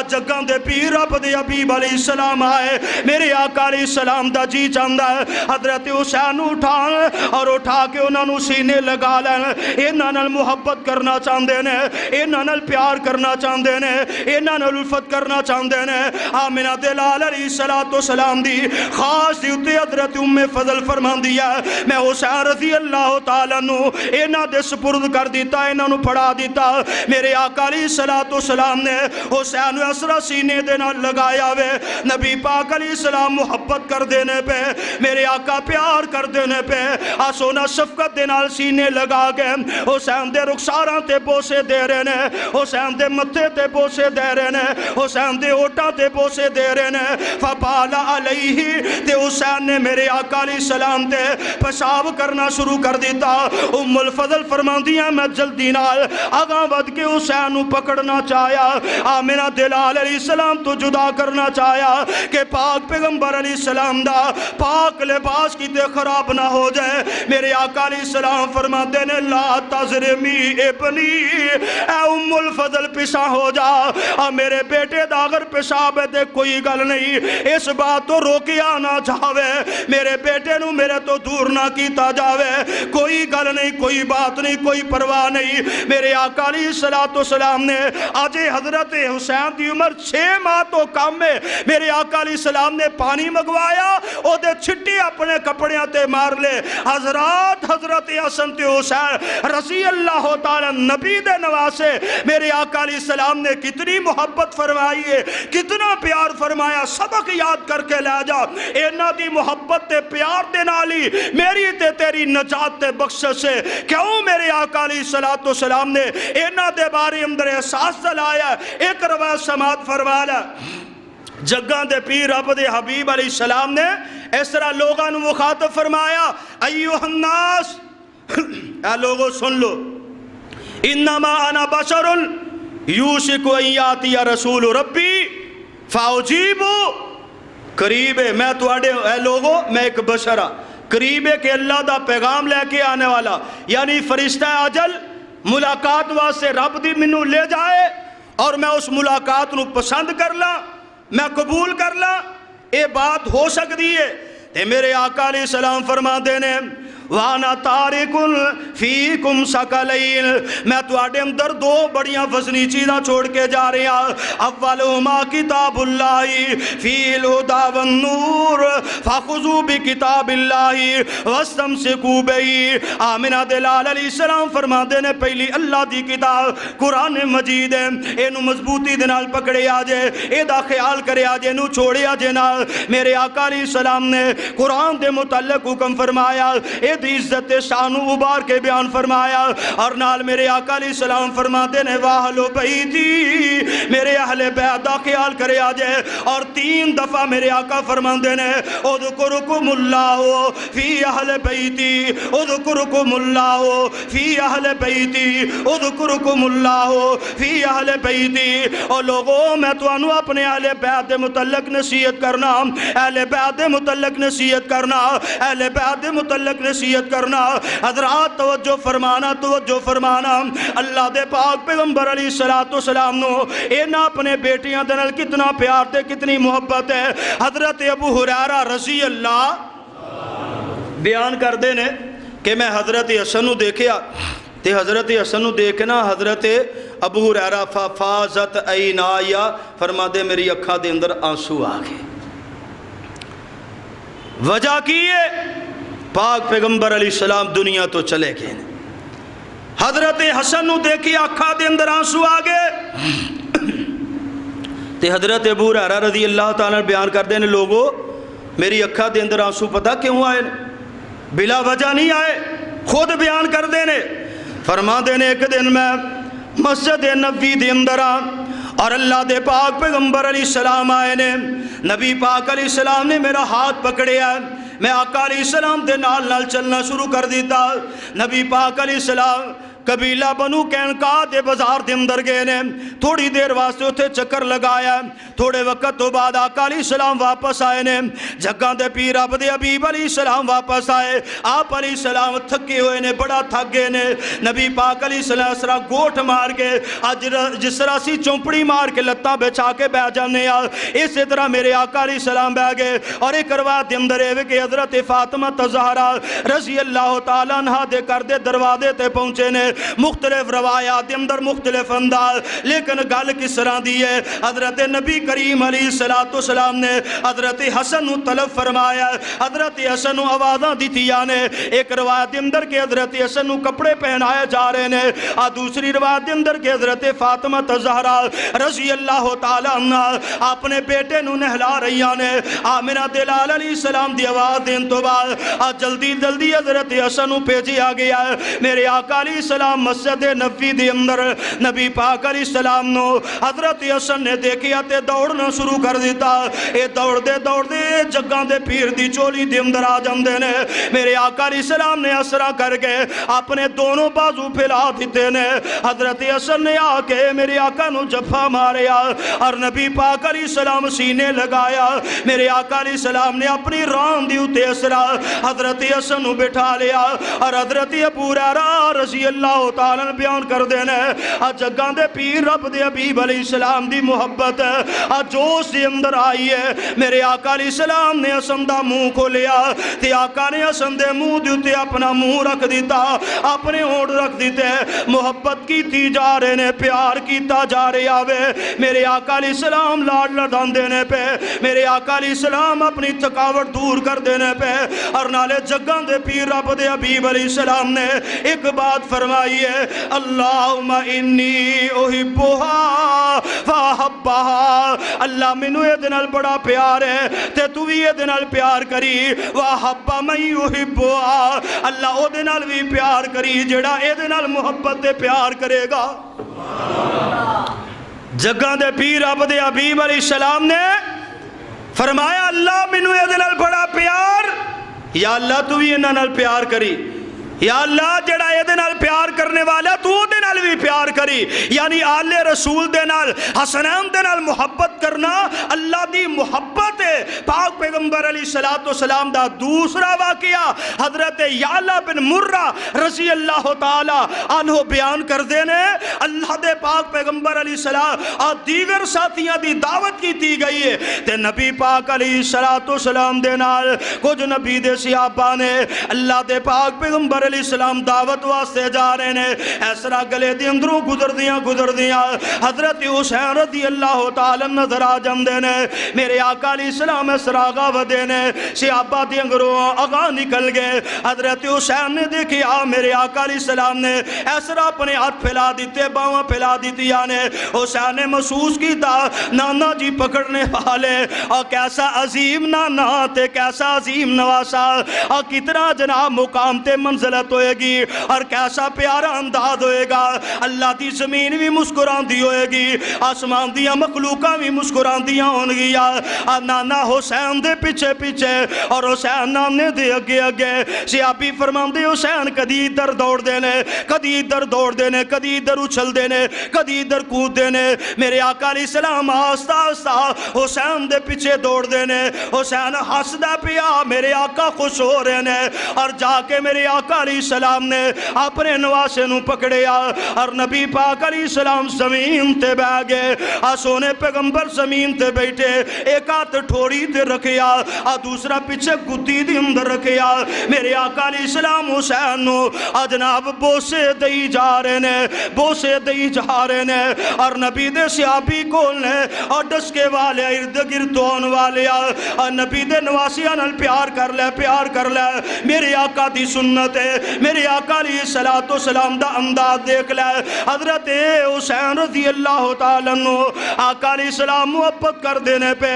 جگاں دے پیر رب دے حبیب علیہ السلام آئے، میرے آقا علیہ السلام دا جی چاہندا ہے حضرت حسین اٹھان اور اٹھا کے انہاں نو سینے لگا لین، انہاں نال محبت کرنا چاہندے نے، انہاں نال پیار کرنا چاہندے نے، انہاں نال الفت کرنا چاہندے نے۔ آمنہ دلال علیہ السلام دی خاص دی اتے حضرت ام فضل فرمان دیا ہے میں حسین رضی اللہ تعالیٰ نو اینا دے سپرد کر دیتا اینا نو پڑھا دیتا میرے آقا علیہ السلام نے حسین اسرا سینے دینا لگایا وے نبی پاک علیہ السلام محبت کر دینے پہ میرے آقا پیار کر دینے پہ آسونا شفقت دینا سینے لگا کے حسین دے رخساراں تے بوسے دے رہے نے حسین دے متھے تے بوسے دے رہے نے حسین دے اوٹا تے بوسے دے رہے نے فبالا علیہ تے حسین نے میرے آقا علیہ السلام تے پیشاب کرنا شروع کر دیتا ام الفضل فرماندی ہیں میں جلدی نال آگاں ود کے حسین نو پکڑنا چاہیا آمنہ دلال علیہ السلام تو جدا کرنا چاہیا کہ پاک پیغمبر علیہ السلام دا پاک لباس کی تے خراب نہ ہو جائے میرے آقا علیہ السلام فرماتے نے لا تظرمی ابنی اے ام الفضل پیسا ہو جا میرے بیٹے دا اگر پیشاب ہے کوئی گل نہیں اس بات تو روکیا نہ جاوے میرے بیٹے نو میرے تو دور نہ کیتا جاوے کوئی گل نہیں کوئی بات نہیں کوئی پرواہ نہیں میرے آقا علیہ السلام نے آج حضرت حسین دی عمر 6 ماہ تو کم ہے میرے آقا علیہ السلام نے پانی مگوایا او دے چھٹی اپنے کپڑیاں تے مار لے حضرت حسن تے حسین رضی اللہ تعالی نبی دے نواسے میرے آقا علیہ السلام نے کتنی محبت فرمائی ہے کتنا پیار فرمایا سبق یاد کر کے لے جا اینا دی محبت تے پیار دے نالی میری تے تیری نجات تے بخشش سے کیوں میرے آقا علیہ السلام نے اینا دے بارے اندر احساس دلایا ایک روایت سماعت فرمایا جگاں دے پیر رب دے حبیب علیہ السلام نے اس طرح لوگاں نو مخاطب فرمایا ایوہ الناس اے لوگو سن لو انما انا بشر یوشک ان یاتی رسول ربی فاجیبو قریب ہے میں تواڈے اے لوگو میں ایک بشر ہاں قریب ہے کہ اللہ دا پیغام لے کے آنے والا یعنی فرشتہ اجل ملاقات واسطے رب دی منو لے جائے اور میں اس ملاقات نو پسند کر لا میں قبول کر لا اے بات ہو سکتی ہے تے میرے آقا علیہ السلام فرما دینے وانا تارکن فیکم سکلین میں تو آڈے اندر 2 بڑیاں وزنی چیزاں چھوڑ کے جا رہے ہیں اولہما کتاب اللہ فی الہدا والنور فخذو بکتاب اللہ واستمسکو بہی آمنہ دلال علیہ السلام فرما دینے پہلی اللہ دی کتاب قرآن مجید ہے اینو مضبوطی دنال پکڑے آجے اے دا خیال کرے آجے نو چھوڑے آجے نال میرے آقا علیہ السلام نے قرآن دے متعلق حکم فرمایا اے دی عزت شان و ابار کے بیان فرمایا اور نال میرے آقا علیہ السلام فرماتے نے واہل بیتی میرے اہل بیت دا خیال کرے آجے اور 3 دفعہ میرے آقا فرماتے نے اذکرکم اللہ فی اہل بیتی اذکرکم اللہ فی اہل بیتی اذکرکم اللہ فی اہل بیتی اور لوگوں میں تو انو اپنے اہل بیت دے متعلق نصیحت کرنا اہل بیت دے متعلق نصیحت کرنا اہل بیت دے متعلق نصیحت کرنا حضرات توجہ فرمانا اللہ دے پاک پیغمبر علیہ السلام نو اینا اپنے بیٹیاں دنال کتنا پیار تے کتنی محبت ہے حضرت ابو ہریرہ رضی اللہ بیان کر دینے کہ میں حضرت حسن نو دیکھیا تے حضرت حسن نو دیکھنا حضرت ابو ہریرہ فافازت عینایا فرما دے میری اکھا دے اندر آنسو آگے وجہ کیے پاک پیغمبر علیہ السلام دنیا تو چلے گئے حضرت حسن نو دیکھی آنکھا دے اندر آنسو آگے تے حضرت ابو ہریرہ رضی اللہ تعالیٰ بیان کر دینے لوگوں میری اکھا دے اندر آنسو پتہ کیوں آئے بلا وجہ نہیں آئے خود بیان کر دینے فرما دینے ایک دن میں مسجد نبوی دے اندر اور اللہ دے پاک پیغمبر علیہ السلام آئے نے نبی پاک علیہ السلام نے میرا ہاتھ پکڑے آئے میں آقا علیہ السلام دے نال چلنا شروع کر دیتا نبی پاک علیہ السلام قبیلہ بنو قینقاع دے بازار دے اندر گئے نے تھوڑی دیر واسطے اتھے چکر لگایا تھوڑے وقت تو بعد آقا علیہ السلام واپس آئے نے جگہ دے پیر رب دے حبیب علیہ السلام واپس آئے آپ علیہ السلام تھکے ہوئے نے بڑا تھک گئے نے نبی پاک علیہ السلام اس طرح گوٹھ مار کے جس طرح سی چونپڑی مار کے لتاں بچا کے بہ جانے اسی طرح میرے آقا علیہ السلام بہ گئے اور ایک روایت دے اندر ہے کہ حضرت فاطمہ زہرا رضی اللہ تعالیٰ عنہ دے کر دے دروازے تے پہنچے نے مختلف روایات دے اندر مختلف انداز، لیکن گل کس طرح دی ہے؟ حضرت نبی کریم علیہ السلام نے حضرت حسن نو طلب فرمایا، حضرت حسن نو آوازاں دتیاں نے۔ ایک روایت دے اندر کہ حضرت حسن نو کپڑے پہنائے جا رہے نے، دوسری روایت دے اندر کہ حضرت فاطمہ الزہرا رضی اللہ تعالی عنہ اپنے بیٹے نو نہلا رہی نے۔ آمنہ دلال علیہ السلام دی آواز دین تو بعد جلدی جلدی حضرت حسن نو بھیجا گیا۔ میرے آقا علیہ السلام مسجد نبوی دے اندر نبی پاک علیہ السلام نو حضرت حسن نے دیکھیا تے دوڑنا شروع کر دیتا۔ اے دوڑ دے جگاں دے پیر دی چولی دے اندر آ جاندے نے۔ میرے آقا علیہ السلام نے اسرا کر کے اپنے دونوں بازو پھیلا دیتے نے۔ حضرت حسن نے آ کے میرے آقا نو جفا ماریا اور نبی پاک علیہ السلام سینے لگایا۔ میرے آقا علیہ السلام نے اپنی ران دی اتے اسرا حضرت حسن نو بٹھا لیا اور حضرت ابو ہریرہ رضی اللہ تعالیٰ بیان کر دینے جگاں دے پیر رب دے حبیب علیہ السلام دی محبت جوش دے اندر آئی ہے۔ میرے آقا علیہ السلام نے حسن دا منہ کھولیا تے آقا نے حسن دے منہ دیتے اپنا منہ رکھ دیتا، اپنے ہونٹ رکھ دیتے، محبت کیتی جا رہے نے، پیار کیتا جا رہے آوے۔ میرے آقا علیہ السلام لاڈ لڑان دینے پہ، میرے آقا علیہ السلام اپنی تھکاوٹ دور کر دینے پہ اور نالے جگاں دے پیر رب دے حبیب علیہ السلام نے ایک بات فرمائی ہے، اللہم انی احبہا فاحبہا، اللہ منو یہ دنال بڑا پیار ہے تے تو بھی یہ دنال پیار کری، واحبہ من یحبہا، اللہ او دنال بھی پیار کری جڑا اے دنال محبت دے پیار کرے گا۔ جگاں دے پیر رب دے حبیب علیہ السلام نے فرمایا اللہ منو یہ دنال بڑا پیار، یا اللہ تو بھی انہاں نال پیار کری، یا اللہ جڑا یہ دنال پیار کرنے والا تو دے نال بھی پیار کری۔ یعنی آل رسول دے نال حسنین دے نال محبت کرنا اللہ دی محبت ہے۔ پاک پیغمبر علیہ السلام دا دوسرا واقعہ حضرت یعلا بن مرہ رضی اللہ تعالی عنہ بیان کر دینے، اللہ دے پاک پیغمبر علیہ السلام اور دیگر ساتھیاں دی دعوت کی تی گئی ہے تے نبی پاک علیہ السلام دے نال کچھ نبی دے صحابہ نے اللہ دے پاک پیغمبر علیہ السلام دعوت واسطے جا رہے نے، ایسرا گلے دی اندروں گزر دیاں حضرت حسین رضی اللہ تعالی نظر آ جاندے نے۔ میرے آقا علیہ السلام ایسرا آگا ودے نے، صحابہ دی انگروں آگاہ نکل گئے۔ حضرت حسین نے دیکھیا میرے آقا علیہ السلام نے ایسرا اپنے ہاتھ پھیلا دیتے، باواں پھیلا دیتی نے۔ حسین نے محسوس کیتا نانا جی پکڑنے والے، اور کیسا عظیم نانا تے کیسا عظیم نواسا، اور کتنا جناب مقام تے منزل ہوئے گی اور کیسا پیارا انداز ہوئے گا۔ اللہ دی زمین بھی مسکران دی ہوئے گی، آسمان دیا مخلوقہ بھی مسکران دیا ہون گیا۔ نانا حسین دے پیچھے پیچھے اور حسین نانے دے اگے اگے، صحابی فرمان دے حسین کدی ادھر دوڑ دینے، کدی ادھر دوڑ دینے، کدی ادھر اچھل دینے، کدی ادھر کود دینے۔ میرے آقا علیہ السلام آستہ آستہ حسین دے پیچھے دوڑ دینے، حسین حسدہ پیا، میرے آقا خوش ہو رہے نے، اور جا کے میرے آقا علیہ السلام نے اپنے نواسے نو پکڑیا اور نبی پاک علیہ السلام زمین تے بہ گئے، سونے پیغمبر زمین تے بیٹھے، ایک ہاتھ ٹھوڑی تے رکھیا اور دوسرا پیچھے گدی دی اندر رکھیا۔ میرے آقا علیہ السلام حسین نو جناب بوسے دئی جا رہے نے، بوسے دئی جا رہے نے، اور نبی دے صحابی کول نے اور ڈسکے والے ارد گرد دون والے اور نبی دے نواسیاں نال پیار کر لے، پیار کر لے۔ میرے آقا دی سنت ہے، میرے آقا علیہ السلام دا انداز دیکھ لے۔ حضرت حسین رضی اللہ تعالیٰ عنہ آقا علیہ السلام محبت کر دینے پہ،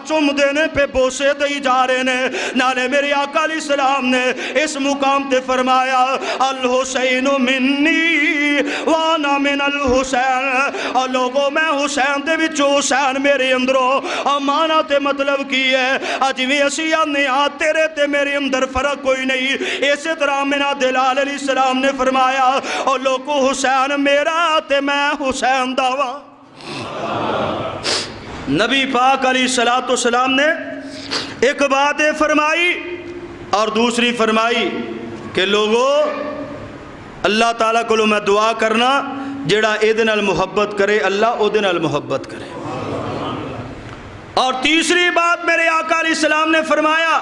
چم دینے پہ بوسے دئی جا رہے نے۔ نالے میرے آقا علیہ السلام نے اس مقام تے فرمایا الحسین منی وانا من الحسین، اور لوگوں میں حسین دے وچوں حسین میرے اندروں، اور مانا تے مطلب کی ہے اجویں اسی آنے تیرے تے میرے اندر فرق کوئی نہیں۔ اسی طرح مینا دلال علیہ السلام نے فرمایا اور لوگو حسین میرا تے میں حسین داوا۔ نبی پاک علیہ السلام نے ایک بات فرمائی اور دوسری فرمائی کہ لوگوں اللہ تعالیٰ کو میں دعا کرنا جڑا اے دے نال محبت کرے اللہ او دے نال محبت کرے۔ اور تیسری بات میرے آقا علیہ السلام نے فرمایا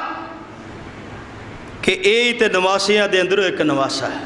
کہ اے تے نواسیاں دے اندروں ایک نواسا ہے،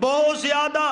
بہت زیادہ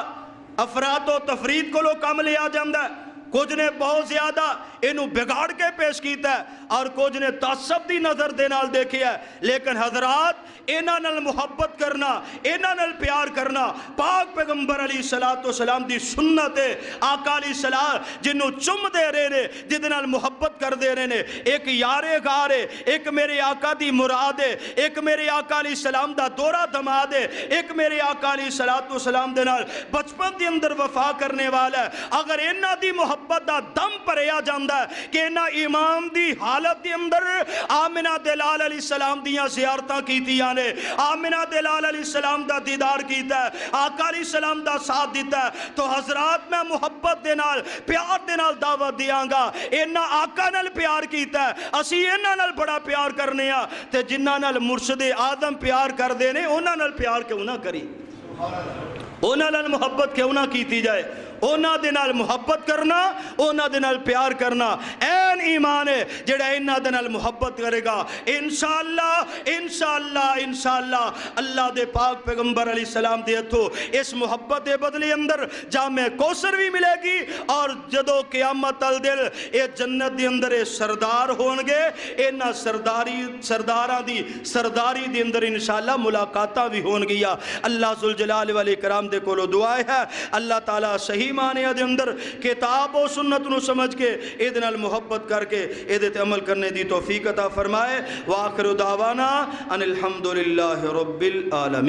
افراد و تفرید کو کم لیا جاتا ہے، کچھ نے بہت زیادہ انہوں بگاڑ کے پیش کیتا ہے اور کچھ نے تعصب دی نظر دے نال دیکھیا ہے۔ لیکن حضرات انہاں نال محبت کرنا، انہاں نال پیار کرنا پاک پیغمبر علیہ السلام دی سنت ہے۔ آقا علیہ السلام جنہوں چم دے رہے نے، جد نال محبت کر دے رہے نے، ایک یارے گارے، ایک میرے آقا دی مراد ہے، ایک میرے آقا علیہ السلام دا دورہ دماد ہے، ایک میرے آقا علیہ السلام دے نال بچپن دی اندر وفا کرنے والا ہے۔ اگر انہاں دی محبت دا دم پریا جاندا ہے کہ انہاں امام دی حالت دی اندر آمنہ دلال علیہ السلام دیاں زیارتاں کیتیاں نے، آمنہ دلال علیہ السلام دا دیدار کیتا ہے، آقا علیہ السلام دا ساتھ دیتا ہے، تو حضرات میں محبت دے نال پیار دے نال دعوت دیاں گا۔ انہاں آقا نال پیار کیتا ہے، اسی انہاں نال بڑا پیار کرنے ہاں، تے جنہاں نال مرشد آدم پیار کر دینے انہاں نال پیار کیوں نہ کری، انہاں نال محبت کیوں نہ کیتی جائے۔ اونا دے نال محبت کرنا، اونا دے نال پیار کرنا این ایمان ہے جڑا انہاں دے نال محبت کرے گا۔ انشاءاللہ اللہ دے پاک پیغمبر علیہ السلام دے ہتھوں اس محبت دے بدلے اندر جامع کوثر بھی ملے گی، اور جدو قیامت الدل اے جنت دے اندر اے سردار ہون گے، انہاں سرداراں دی سرداری دے اندر انشاءاللہ ملاقاتاں بھی ہون گیا۔ اللہ ذوالجلال والاکرام دے کولو دعا ہے اللہ تعالیٰ صحیح معنی دے اندر کتاب و سنت نو سمجھ کے اے نال محبت کر کے اے تے عمل کرنے دی توفیق عطا فرمائے۔ وآخر دعوانا ان الحمدللہ رب العالمین۔